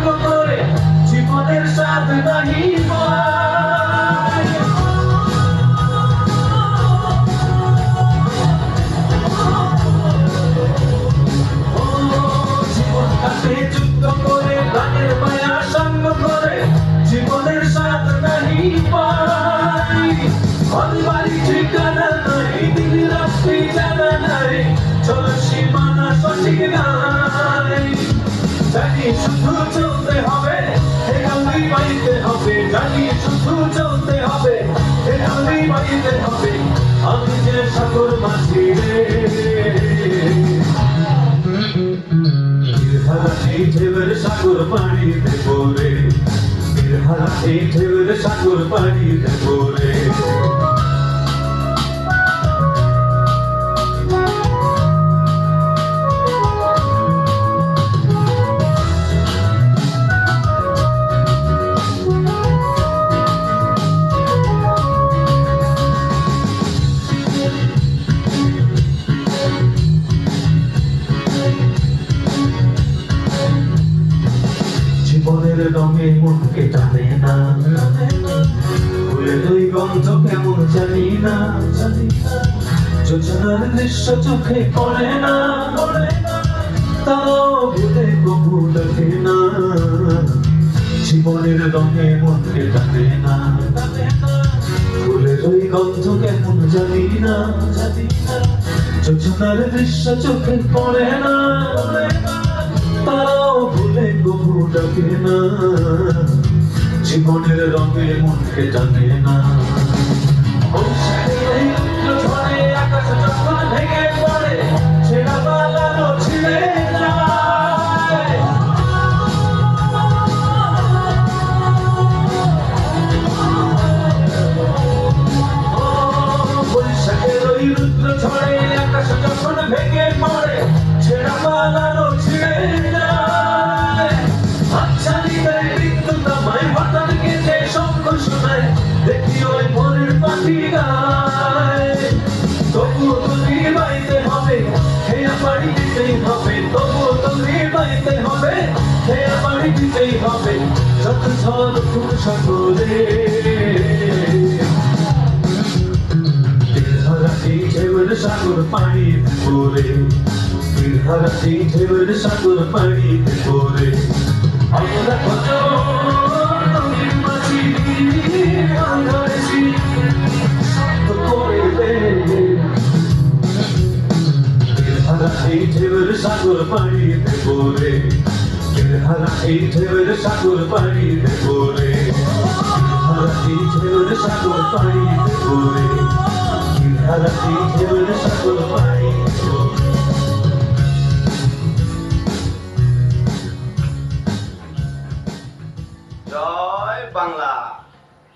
সঙ্গ করে জীবনের স্বাদ নাহি পায়। জীবন কাটে যুদ্ধ করে প্রাণের মায়া সঙ্গ করে জীবনের স্বাদ নাহি পায়। বাড়ি ঠিকানা নাই, দিন রাত্রি জানা নাই, চলো সীমানা সঠিক নাই। জানি শুধু চলতে হবে, হে গালি বাইতে হবে, জানি শুধু চলতে হবে, হে গালি বাইতে হবে। আমি যে সাগর মাঝি রে, হারাই ঢেউয়ের সাগর পানিতে পড়ে, হারাই ঢেউয়ের সাগর পানিতে পড়ে। জীবনের রঙে মনকে টানে না, ফুলের ওই গন্ধ কেমন জানি না, যোজনার দৃশ্য চোখে পড়ে না, তাও ভুলে কবু লাগে না। জীবনের রঙে মনকে টানে না, ফুলের ওই গন্ধ কেমন জানি না, যোজনার দৃশ্য চোখে পড়ে না, তাও ভুলে কবু ডাকে না। জীবনের রঙে মনকে টানে না। ঝড়ে আকাশ যখন ভেঙে পড়ে, ছেঁড়া পালানো ছিঁড়ে যায়। বৈশাখের ওই রুদ্র ঝড়ে আকাশ যখন ভেঙে পড়ে, ছেঁড়া পালানো ছিঁড়ে যায়। হাতছানি দেয় বিদ্যুৎ আমায়, হঠাৎ কেটে শঙ্খ শোনায়, দেখি ওই মনের পাখি গায়। তবুও তুমি বাইতে হবে, হেয়া বাড়ি দিতেই হবে, তবুও তুমি বাইতে হবে, হেয়া বাড়ি দিতেই হবে। যত ঝড় খুব সাগরে, হারাই ঢেউয়ের সাগর পানিতে পড়ে, হারাই ঢেউয়ের সাগর পানিতে পড়ে। আমরা কত মাঝি ধরেছি শব্দ করে, হারাই ঢেউয়ের সাগর পানিতে পড়ে, হারাই ঢেউয়ের সাগর পানিতে পড়ে, হারাই ঢেউয়ের সাগর পানিতে পড়ে, হারাই ঢেউয়ের সাগর পানিতে পড়ে। জয় বাংলা।